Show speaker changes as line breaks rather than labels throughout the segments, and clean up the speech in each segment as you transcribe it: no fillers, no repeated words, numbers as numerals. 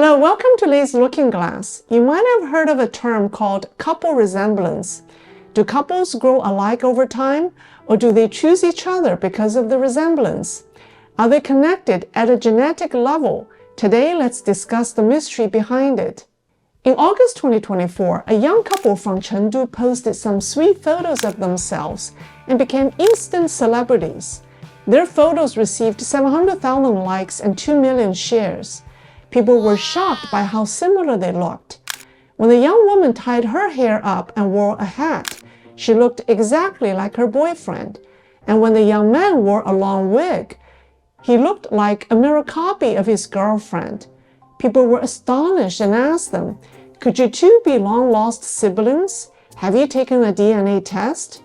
Hello, welcome to Lei's Looking Glass. You might have heard of a term called couple resemblance. Do couples grow alike over time, or do they choose each other because of the resemblance? Are they connected at a genetic level? Today, let's discuss the mystery behind it. In August 2024, a young couple from Chengdu posted some sweet photos of themselves and became instant celebrities. Their photos received 700,000 likes and 2 million shares. People were shocked by how similar they looked. When the young woman tied her hair up and wore a hat, she looked exactly like her boyfriend. And when the young man wore a long wig, he looked like a mirror copy of his girlfriend. People were astonished and asked them, "Could you two be long-lost siblings? Have you taken a DNA test?"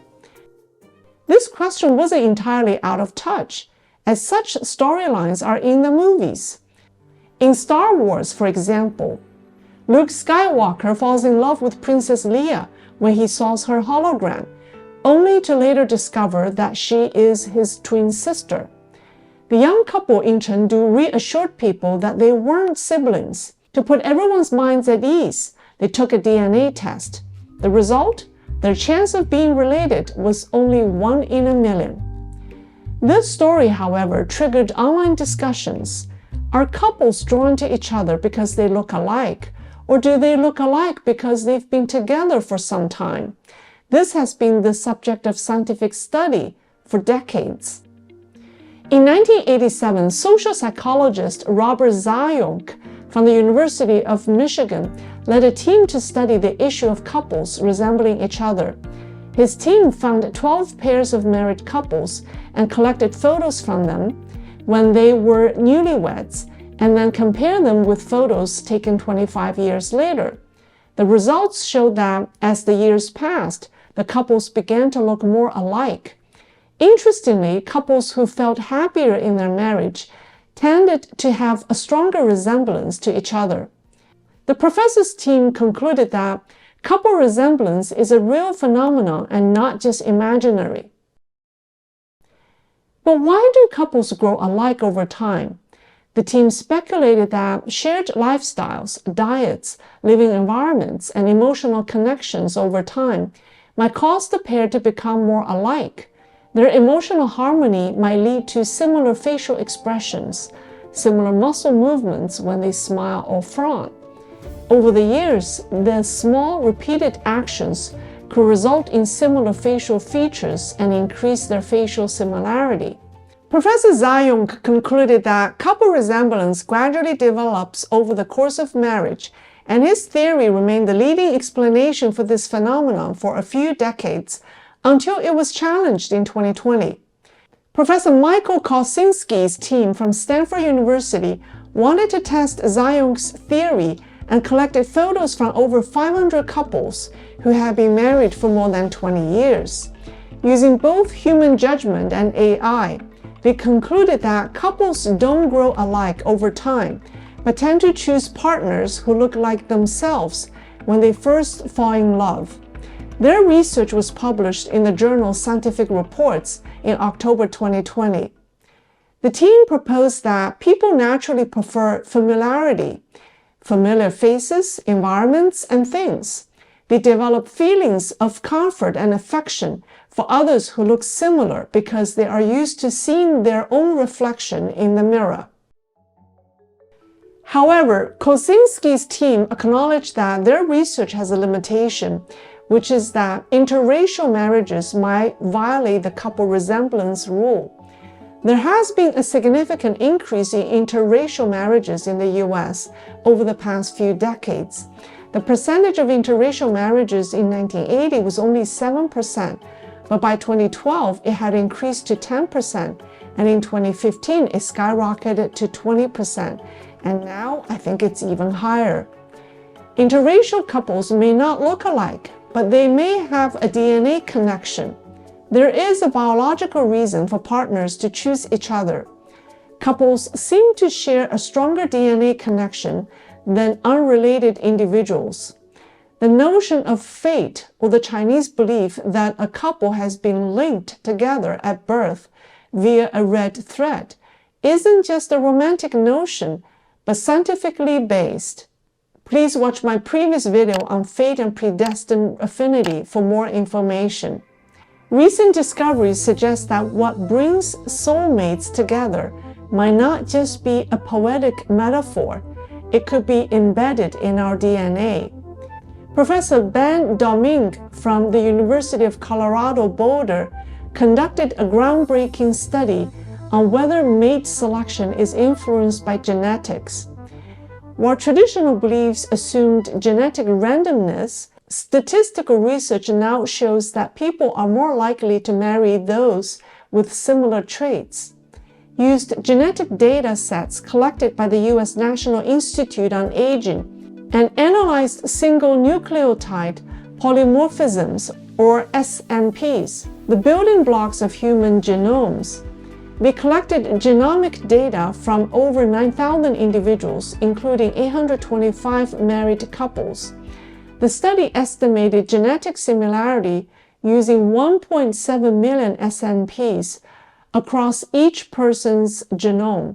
This question wasn't entirely out of touch, as such storylines are in the movies. In Star Wars, for example, Luke Skywalker falls in love with Princess Leia when he saw her hologram, only to later discover that she is his twin sister. The young couple in Chengdu reassured people that they weren't siblings. To put everyone's minds at ease, they took a DNA test. The result? Their chance of being related was only 1 in a million. This story, however, triggered online discussions. Are couples drawn to each other because they look alike, or do they look alike because they've been together for some time? This has been the subject of scientific study for decades. In 1987, social psychologist Robert Zayonk from the University of Michigan led a team to study the issue of couples resembling each other. His team found 12 pairs of married couples and collected photos from them when they were newlyweds, and then compared them with photos taken 25 years later. The results showed that as the years passed, the couples began to look more alike. Interestingly, couples who felt happier in their marriage tended to have a stronger resemblance to each other. The professor's team concluded that couple resemblance is a real phenomenon and not just imaginary. But why do couples grow alike over time? The team speculated that shared lifestyles, diets, living environments, and emotional connections over time might cause the pair to become more alike. Their emotional harmony might lead to similar facial expressions, similar muscle movements when they smile or frown. Over the years, the small repeated actions could result in similar facial features and increase their facial similarity. Professor Zayonk concluded that couple resemblance gradually develops over the course of marriage, and his theory remained the leading explanation for this phenomenon for a few decades, until it was challenged in 2020. Professor Michael Kosinski's team from Stanford University wanted to test Zayonk's theory and collected photos from over 500 couples who had been married for more than 20 years. Using both human judgment and AI, they concluded that couples don't grow alike over time, but tend to choose partners who look like themselves when they first fall in love. Their research was published in the journal Scientific Reports in October 2020. The team proposed that people naturally prefer familiarity, familiar faces, environments, and things. They develop feelings of comfort and affection for others who look similar because they are used to seeing their own reflection in the mirror. However, Kosinski's team acknowledged that their research has a limitation, which is that interracial marriages might violate the couple resemblance rule. There has been a significant increase in interracial marriages in the US over the past few decades. The percentage of interracial marriages in 1980 was only 7%, but by 2012 it had increased to 10%, and in 2015 it skyrocketed to 20%, and now I think it's even higher. Interracial couples may not look alike, but they may have a DNA connection. There is a biological reason for partners to choose each other. Couples seem to share a stronger DNA connection than unrelated individuals. The notion of fate, or the Chinese belief that a couple has been linked together at birth via a red thread, isn't just a romantic notion, but scientifically based. Please watch my previous video on fate and predestined affinity for more information. Recent discoveries suggest that what brings soulmates together might not just be a poetic metaphor, it could be embedded in our DNA. Professor Ben Domingue from the University of Colorado Boulder conducted a groundbreaking study on whether mate selection is influenced by genetics. While traditional beliefs assumed genetic randomness, statistical research now shows that people are more likely to marry those with similar traits. Used genetic data sets collected by the U.S. National Institute on Aging and analyzed single nucleotide polymorphisms, or SNPs, the building blocks of human genomes. They collected genomic data from over 9,000 individuals, including 825 married couples. The study estimated genetic similarity using 1.7 million SNPs across each person's genome.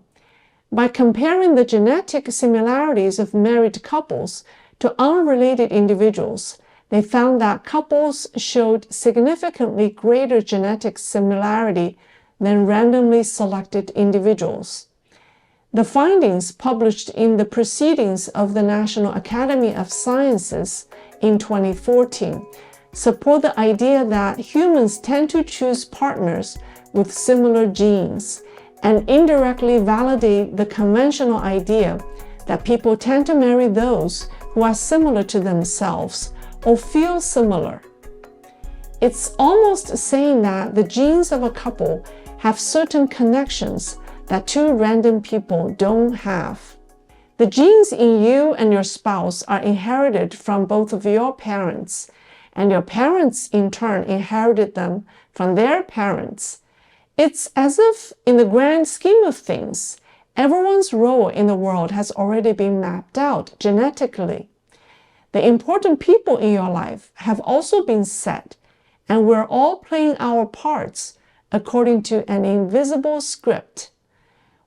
By comparing the genetic similarities of married couples to unrelated individuals, they found that couples showed significantly greater genetic similarity than randomly selected individuals. The findings, published in the Proceedings of the National Academy of Sciences in 2014, support the idea that humans tend to choose partners with similar genes, and indirectly validate the conventional idea that people tend to marry those who are similar to themselves or feel similar. It's almost saying that the genes of a couple have certain connections that two random people don't have. The genes in you and your spouse are inherited from both of your parents, and your parents in turn inherited them from their parents. It's as if, in the grand scheme of things, everyone's role in the world has already been mapped out genetically. The important people in your life have also been set, and we're all playing our parts according to an invisible script.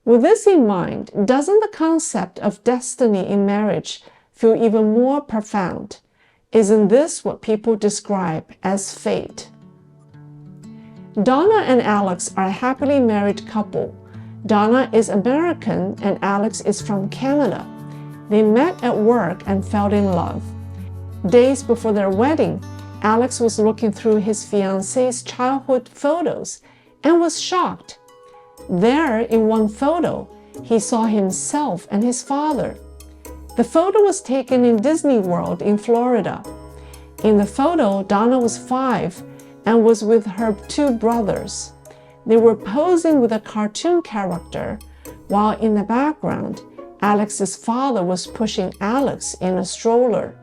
With this in mind, doesn't the concept of destiny in marriage feel even more profound? Isn't this what people describe as fate? Donna and Alex are a happily married couple. Donna is American and Alex is from Canada. They met at work and fell in love. Days before their wedding, Alex was looking through his fiancée's childhood photos and was shocked. There, in one photo, he saw himself and his father. The photo was taken in Disney World in Florida. In the photo, Donna was 5 and was with her 2 brothers. They were posing with a cartoon character, while in the background, Alex's father was pushing Alex in a stroller.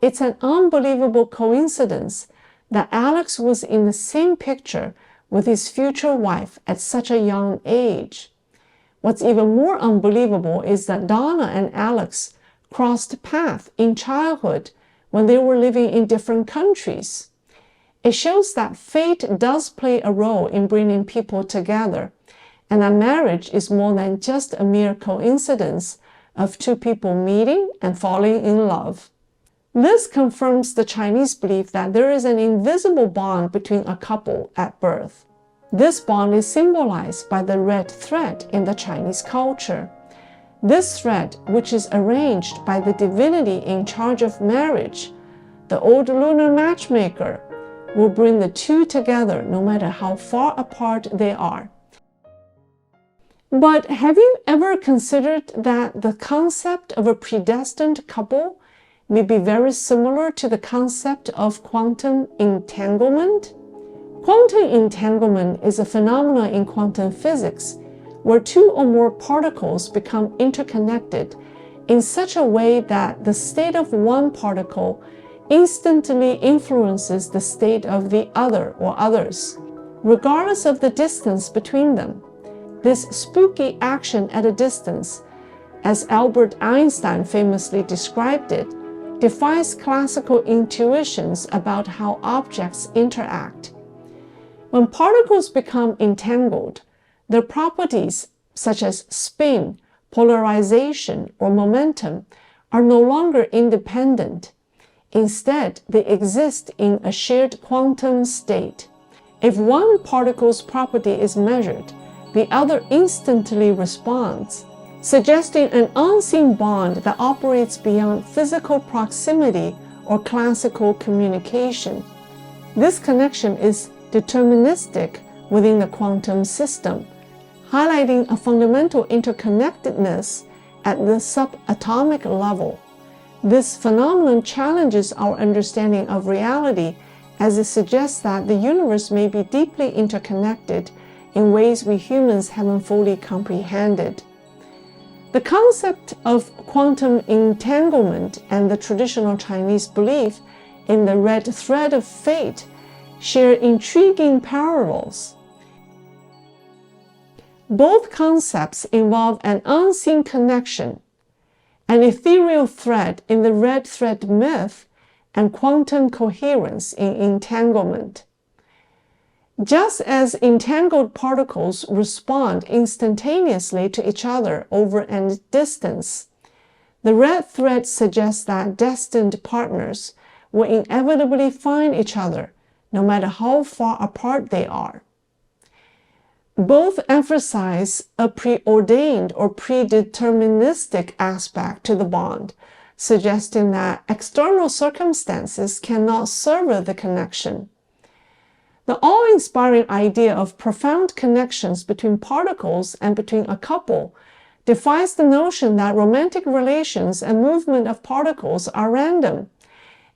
It's an unbelievable coincidence that Alex was in the same picture with his future wife at such a young age. What's even more unbelievable is that Donna and Alex crossed paths in childhood when they were living in different countries. It shows that fate does play a role in bringing people together, and that marriage is more than just a mere coincidence of 2 people meeting and falling in love. This confirms the Chinese belief that there is an invisible bond between a couple at birth. This bond is symbolized by the red thread in the Chinese culture. This thread, which is arranged by the divinity in charge of marriage, the old lunar matchmaker, will bring the 2 together no matter how far apart they are. But have you ever considered that the concept of a predestined couple may be very similar to the concept of quantum entanglement? Quantum entanglement is a phenomenon in quantum physics where 2 or more particles become interconnected in such a way that the state of one particle instantly influences the state of the other or others, regardless of the distance between them. This spooky action at a distance, as Albert Einstein famously described it, defies classical intuitions about how objects interact. When particles become entangled, their properties, such as spin, polarization, or momentum are no longer independent. Instead, they exist in a shared quantum state. If one particle's property is measured, the other instantly responds, suggesting an unseen bond that operates beyond physical proximity or classical communication. This connection is deterministic within the quantum system, highlighting a fundamental interconnectedness at the subatomic level. This phenomenon challenges our understanding of reality, as it suggests that the universe may be deeply interconnected in ways we humans haven't fully comprehended. The concept of quantum entanglement and the traditional Chinese belief in the red thread of fate share intriguing parallels. Both concepts involve an unseen connection, an ethereal thread in the red thread myth, and quantum coherence in entanglement. Just as entangled particles respond instantaneously to each other over a distance, the red thread suggests that destined partners will inevitably find each other, no matter how far apart they are. Both emphasize a preordained or predeterministic aspect to the bond, suggesting that external circumstances cannot sever the connection. The awe-inspiring idea of profound connections between particles and between a couple defies the notion that romantic relations and movement of particles are random.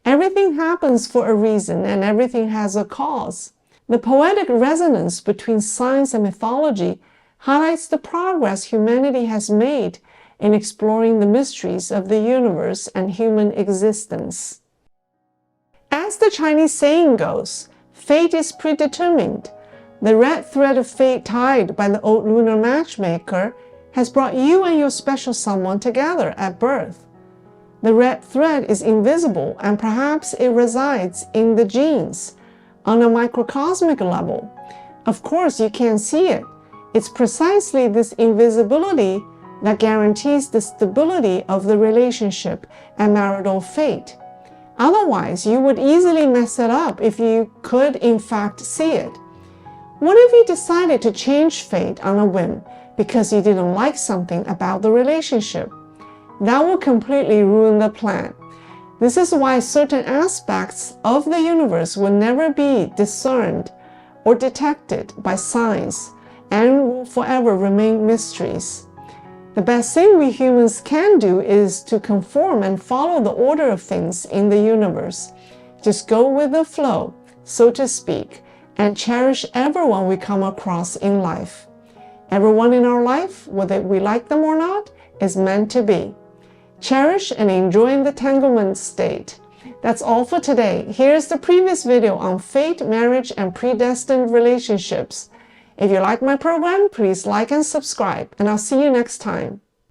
Everything happens for a reason, and everything has a cause. The poetic resonance between science and mythology highlights the progress humanity has made in exploring the mysteries of the universe and human existence. As the Chinese saying goes, fate is predetermined. The red thread of fate tied by the old lunar matchmaker has brought you and your special someone together at birth. The red thread is invisible, and perhaps it resides in the genes on a microcosmic level. Of course, you can't see it. It's precisely this invisibility that guarantees the stability of the relationship and marital fate. Otherwise, you would easily mess it up if you could in fact see it. What if you decided to change fate on a whim because you didn't like something about the relationship? That will completely ruin the plan. This is why certain aspects of the universe will never be discerned or detected by science and will forever remain mysteries. The best thing we humans can do is to conform and follow the order of things in the universe. Just go with the flow, so to speak, and cherish everyone we come across in life. Everyone in our life, whether we like them or not, is meant to be. Cherish and enjoy the entanglement state. That's all for today. Here's the previous video on fate, marriage, and predestined relationships. If you like my program, please like and subscribe, and I'll see you next time.